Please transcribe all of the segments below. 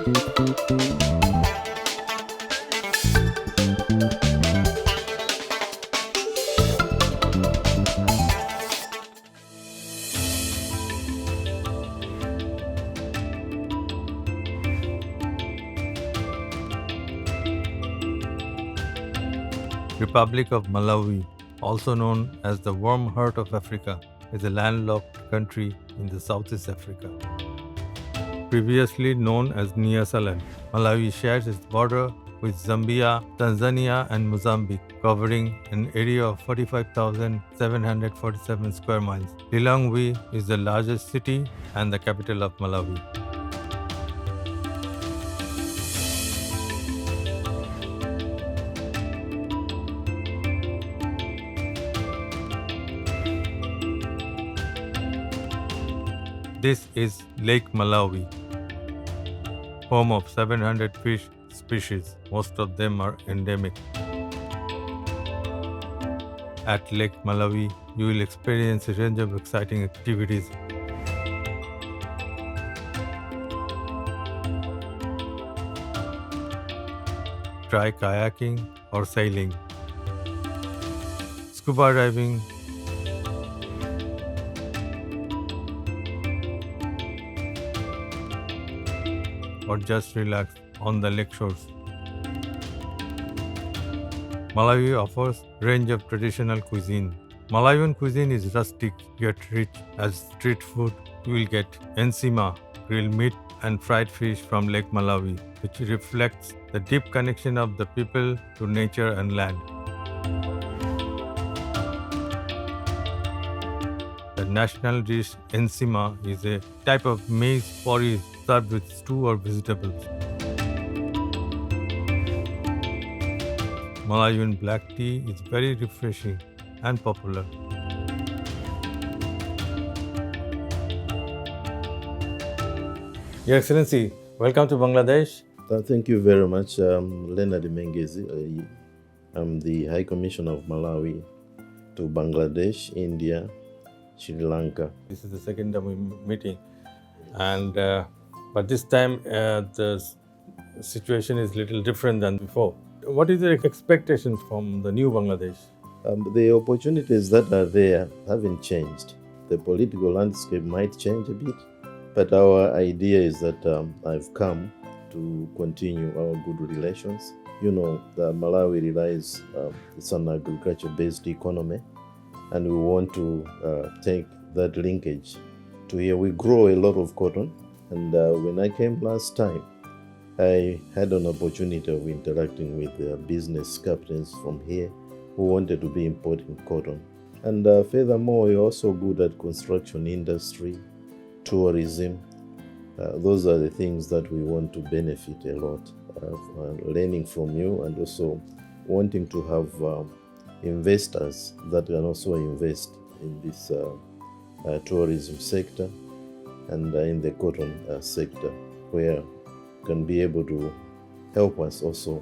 Republic of Malawi, also known as the Warm Heart of Africa, is a landlocked country in the Southeast Africa. Previously known as Nyasaland, Malawi shares its border with Zambia, Tanzania, and Mozambique, covering an area of 45,747 square miles. Lilongwe is the largest city and the capital of Malawi. This is Lake Malawi, home of 700 fish species. Most of them are endemic. At Lake Malawi, you will experience a range of exciting activities. Try kayaking or sailing, scuba diving, or just relax on the lake shores. Malawi offers a range of traditional cuisine. Malawian cuisine is rustic yet rich. As street food, you will get ensima, grilled meat, and fried fish from Lake Malawi, which reflects the deep connection of the people to nature and land. The national dish ensima is a type of maize porridge served with stew or vegetables. Malawian black tea is very refreshing and popular. Your Excellency, welcome to Bangladesh. Thank you very much. Leonard Mengezi. I'm the High Commissioner of Malawi to Bangladesh, India, Sri Lanka. This is the second time we're meeting, and but this time the situation is a little different than before. What is your expectation from the new Bangladesh? The opportunities that are there haven't changed. The political landscape might change a bit, but our idea is that I've come to continue our good relations. You know, the Malawi relies, it's an agriculture-based economy, and we want to take that linkage to here. We grow a lot of cotton, and when I came last time, I had an opportunity of interacting with business captains from here who wanted to be importing cotton. And furthermore, we're also good at construction industry, tourism. Those are the things that we want to benefit a lot, learning from you, and also wanting to have investors that can also invest in this tourism sector and in the cotton sector, where can be able to help us also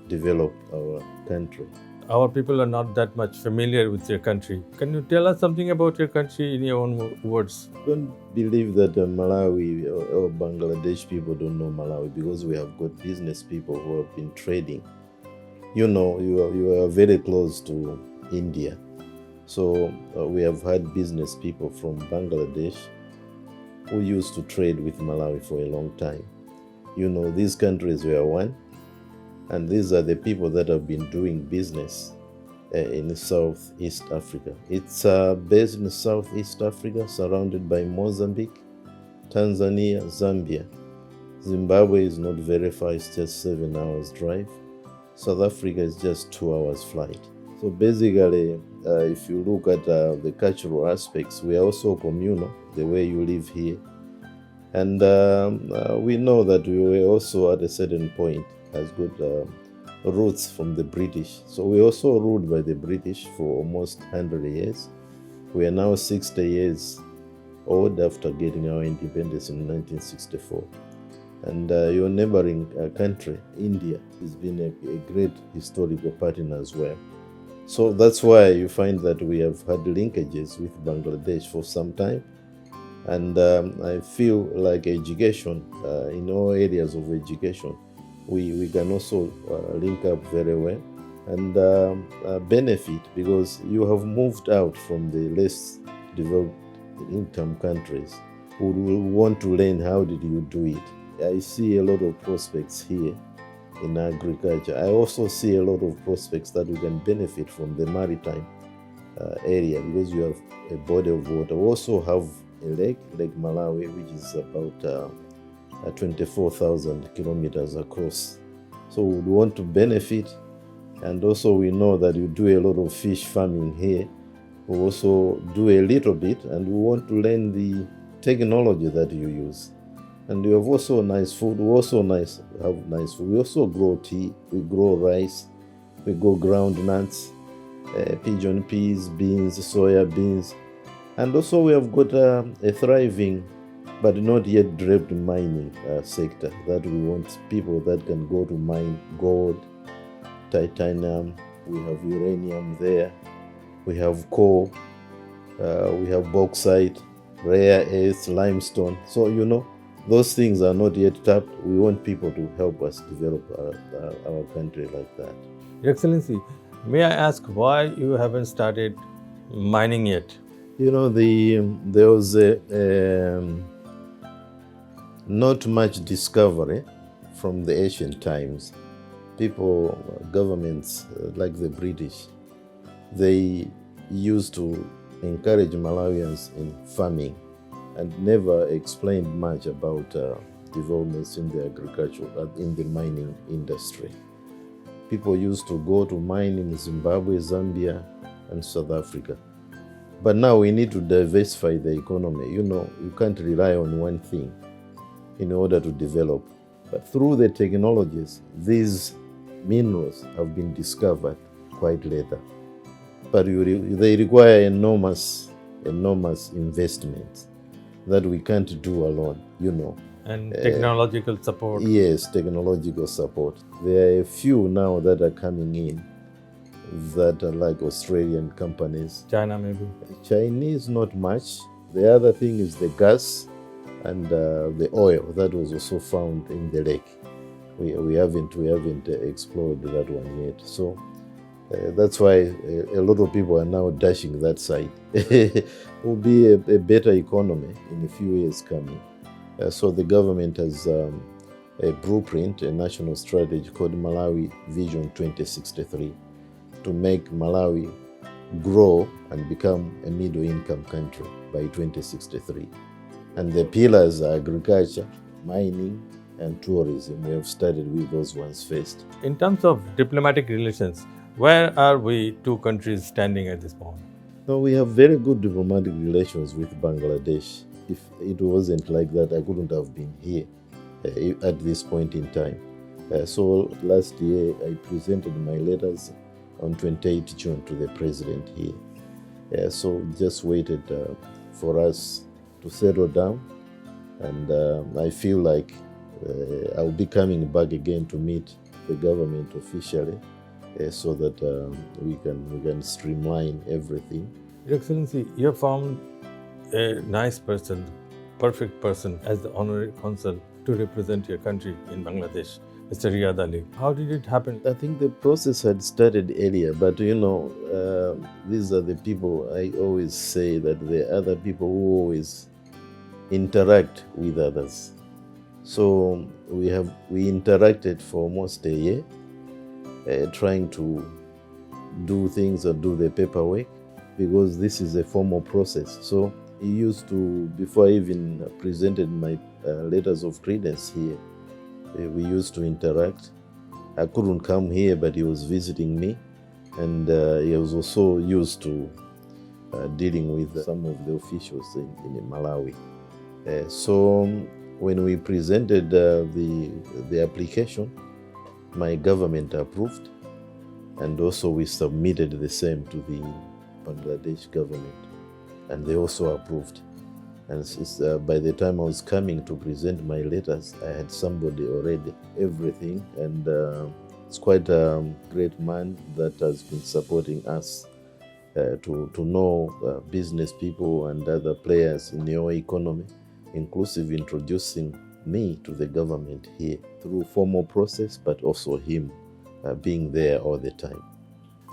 develop our country. Our people are not that much familiar with your country. Can you tell us something about your country in your own words? Don't believe that Malawi or Bangladesh people don't know Malawi, because we have got business people who have been trading. You know, you are very close to India. So we have had business people from Bangladesh who used to trade with Malawi for a long time. You know, these countries were one, and these are the people that have been doing business in Southeast Africa. It's based in Southeast Africa, surrounded by Mozambique, Tanzania, Zambia. Zimbabwe is not very far, it's just 7 hours drive. South Africa is just 2 hours flight. So basically, if you look at the cultural aspects, we are also communal, the way you live here. And we know that we were also at a certain point has got roots from the British. So we also ruled by the British for almost 100 years. We are now 60 years old after getting our independence in 1964. And your neighboring country, India, has been a great historical partner as well. So that's why you find that we have had linkages with Bangladesh for some time. And I feel like education, in all areas of education, we can also link up very well and benefit, because you have moved out from the less developed income countries who will want to learn how did you do it. I see a lot of prospects here in agriculture. I also see a lot of prospects that we can benefit from the maritime area, because you have a body of water. We also have a lake, Lake Malawi, which is about 24,000 kilometers across. So we want to benefit, and also we know that you do a lot of fish farming here. We also do a little bit, and we want to learn the technology that you use. And you have also nice food. We also have nice food. We also grow tea, we grow rice, we grow ground nuts, pigeon peas, beans, soya beans. And also we have got a thriving but not yet developed mining sector, that we want people that can go to mine gold, titanium, we have uranium there, we have coal, we have bauxite, rare earths, limestone. So, those things are not yet tapped. We want people to help us develop our country like that. Your Excellency, may I ask why you haven't started mining yet? There was not much discovery from the ancient times. People, governments like the British, they used to encourage Malawians in farming and never explained much about developments in the agriculture, in the mining industry. People used to go to mine in Zimbabwe, Zambia, and South Africa. But now we need to diversify the economy. You can't rely on one thing in order to develop. But through the technologies, these minerals have been discovered quite later. But they require enormous investments that we can't do alone, And technological support. Yes, technological support. There are a few now that are coming in that are like Australian companies. China maybe. Chinese, not much. The other thing is the gas and the oil that was also found in the lake. We haven't explored that one yet. So that's why a lot of people are now dashing that side. It will be a better economy in a few years coming. So the government has a blueprint, a national strategy called Malawi Vision 2063 to make Malawi grow and become a middle-income country by 2063. And the pillars are agriculture, mining, and tourism. We have started with those ones first. In terms of diplomatic relations, where are we two countries standing at this moment? No, we have very good diplomatic relations with Bangladesh. If it wasn't like that, I couldn't have been here at this point in time. So last year, I presented my letters on 28 June to the president here. So just waited for us to settle down, and I feel like I'll be coming back again to meet the government officially, so that we can streamline everything. Your Excellency, you have found a nice person, perfect person as the honorary consul to represent your country in Bangladesh, Mr. Riyad Ali. How did it happen? I think the process had started earlier, but these are the people. I always say that there are other people who always interact with others. So we interacted for almost a year, trying to do things or do the paperwork, because this is a formal process. So he used to, before I even presented my letters of credence here, we used to interact. I couldn't come here, but he was visiting me, and he was also used to dealing with some of the officials in Malawi. So when we presented the application, my government approved, and also we submitted the same to the Bangladesh government, and they also approved. And by the time I was coming to present my letters, I had somebody already, everything, and it's quite a great man that has been supporting us to know business people and other players in your economy, inclusive introducing me to the government here through formal process, but also him being there all the time.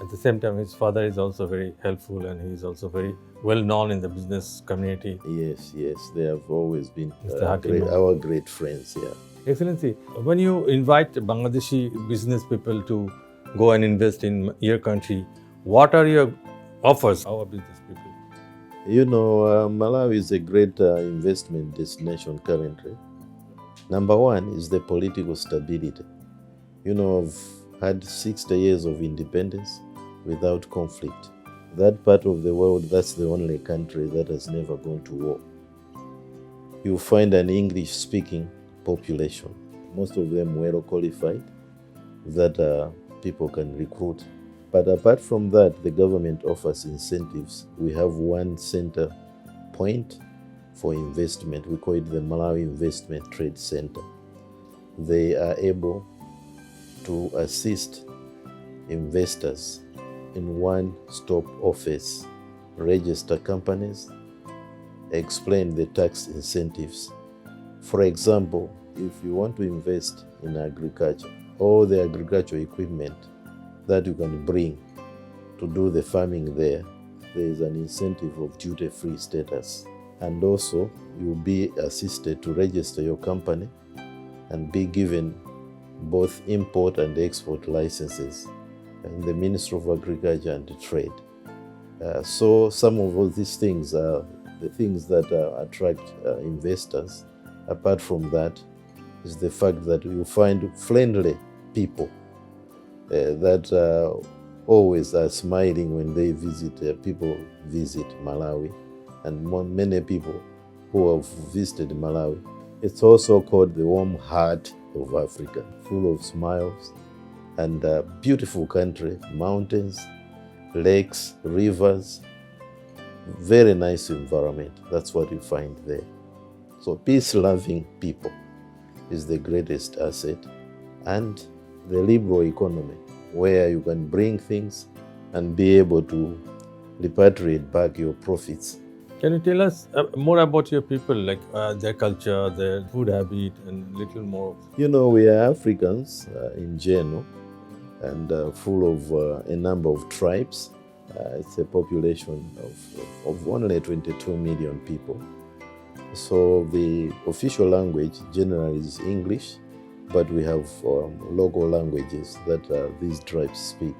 At the same time, his father is also very helpful and he is also very well known in the business community. Yes, they have always been Mr. Hakim. our great friends, yeah. Excellency, when you invite Bangladeshi business people to go and invest in your country, what are your offers our business people? You know, Malawi is a great investment destination currently. Number one is the political stability. You know, I've had 60 years of independence without conflict. That part of the world, that's the only country that has never gone to war. You find an English-speaking population, most of them well qualified, that people can recruit. But apart from that, the government offers incentives. We have one center point for investment. We call it the Malawi Investment Trade Center. They are able to assist investors in one-stop office, register companies, explain the tax incentives. For example, if you want to invest in agriculture, all the agricultural equipment that you can bring to do the farming there is an incentive of duty-free status. And also, you'll be assisted to register your company and be given both import and export licenses in the Ministry of Agriculture and Trade. So some of all these things are the things that attract investors. Apart from that is the fact that you find friendly people that always are smiling when they visit, people visit Malawi, and many people who have visited Malawi. It's also called the warm heart of Africa, full of smiles and beautiful country, mountains, lakes, rivers, very nice environment. That's what you find there. So peace-loving people is the greatest asset, and the liberal economy, where you can bring things and be able to repatriate back your profits. Can you tell us more about your people, like their culture, their food habit, and little more? You know, we are Africans in general, and full of a number of tribes. It's a population of only 22 million people. So the official language generally is English, but we have local languages that these tribes speak.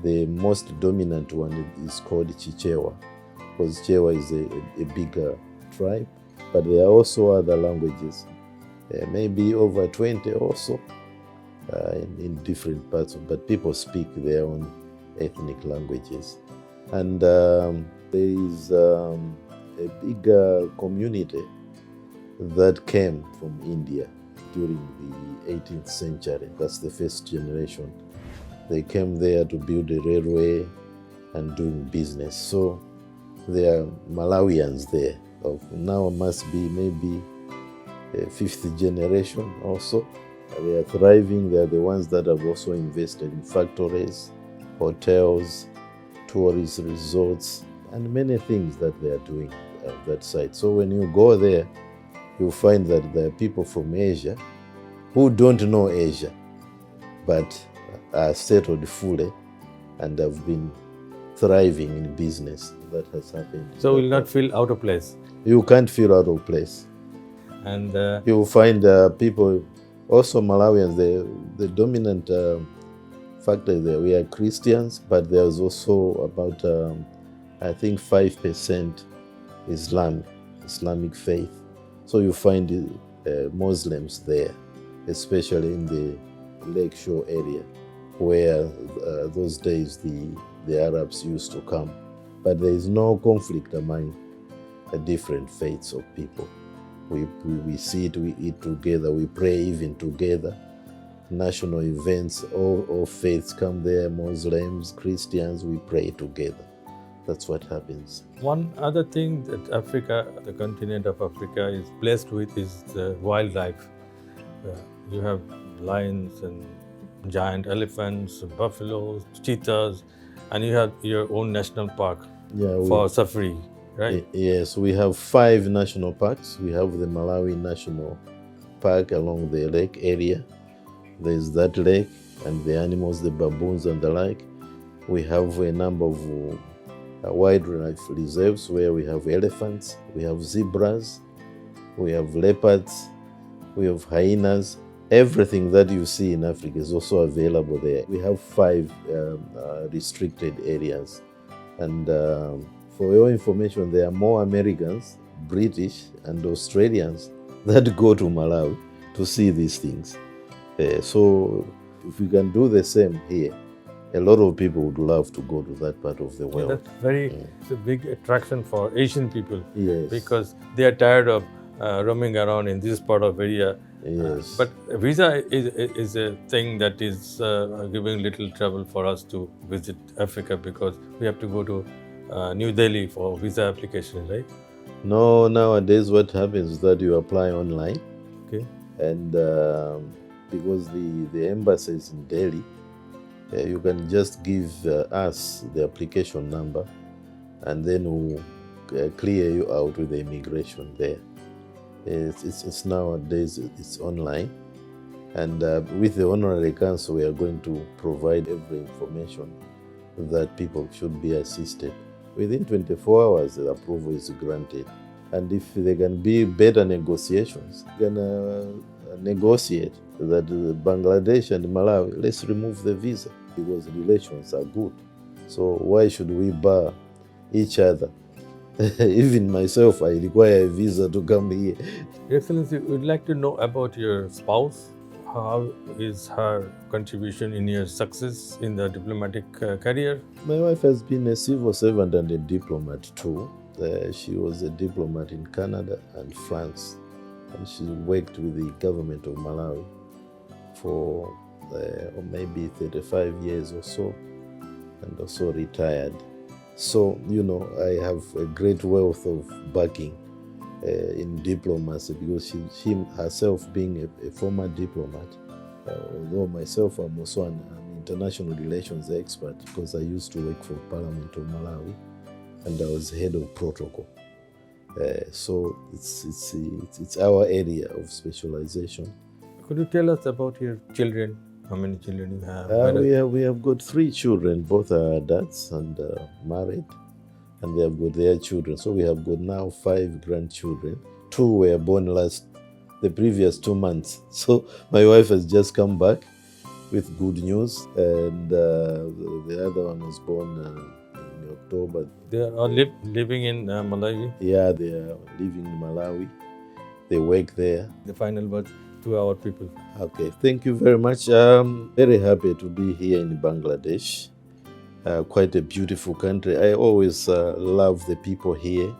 The most dominant one is called Chichewa, because Chichewa is a bigger tribe, but there are also other languages, maybe over 20 also in different parts, but people speak their own ethnic languages. And there is a big community that came from India during the 18th century. That's the first generation. They came there to build a railway and doing business. So there are Malawians there. Now must be maybe a fifth generation also. They are thriving. They are the ones that have also invested in factories, hotels, tourist resorts, and many things that they are doing at that site. So when you go there, you'll find that there are people from Asia who don't know Asia, but are settled fully and have been thriving in business. That has happened. So will not feel out of place. You can't feel out of place. And you will find people, also Malawians, the dominant factor there, we are Christians, but there's also about, I think 5% Islamic faith. So you find Muslims there, especially in the Lakeshore area, where those days the Arabs used to come. But there is no conflict among the different faiths of people. We sit, we eat together, we pray even together. National events, all faiths come there, Muslims, Christians, we pray together. That's what happens. One other thing that Africa, the continent of Africa, is blessed with is the wildlife. You have lions and giant elephants, buffaloes, cheetahs, And you have your own national park Yeah, for safari, right? yes, we have 5 national parks. We have the Malawi National Park along the lake area. There's that lake and the animals, the baboons and the like. We have a number of wildlife reserves where we have elephants, we have zebras, we have leopards, we have hyenas. Everything that you see in Africa is also available there. We have 5 restricted areas. And for your information, there are more Americans, British, and Australians that go to Malawi to see these things. So if we can do the same here, a lot of people would love to go to that part of the world. That's it's a big attraction for Asian people. Yes. Because they are tired of roaming around in this part of area. Yes. But visa is a thing that is giving little trouble for us to visit Africa, because we have to go to New Delhi for visa application, right? No, nowadays what happens is that you apply online. Okay. And because the embassy is in Delhi, you can just give us the application number, and then we'll clear you out with the immigration there. It's nowadays it's online, and with the Honorary Council we are going to provide every information that people should be assisted. Within 24 hours the approval is granted, and if there can be better negotiations, we can negotiate that Bangladesh and Malawi, let's remove the visa, because relations are good. So why should we bar each other? Even myself, I require a visa to come here. Your Excellency, we'd like to know about your spouse. How is her contribution in your success in the diplomatic career? My wife has been a civil servant and a diplomat too. She was a diplomat in Canada and France, and she worked with the government of Malawi for maybe 35 years or so, and also retired. So, I have a great wealth of backing in diplomacy, because she herself being a former diplomat, although myself I'm also an international relations expert, because I used to work for Parliament of Malawi and I was head of protocol. So it's our area of specialization. Could you tell us about your children? How many children you have? We have got 3 children. Both are adults and married, and they have got their children. So we have got now 5 grandchildren. 2 were born the previous 2 months. So my wife has just come back with good news, and the other one was born in October. They are all living in Malawi? Yeah, they are living in Malawi. They work there. The final words to our people. Okay, thank you very much. I'm very happy to be here in Bangladesh. Quite a beautiful country. I always love the people here,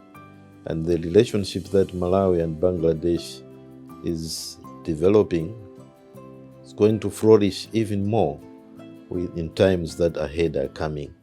and the relationship that Malawi and Bangladesh is developing is going to flourish even more in times that ahead are coming.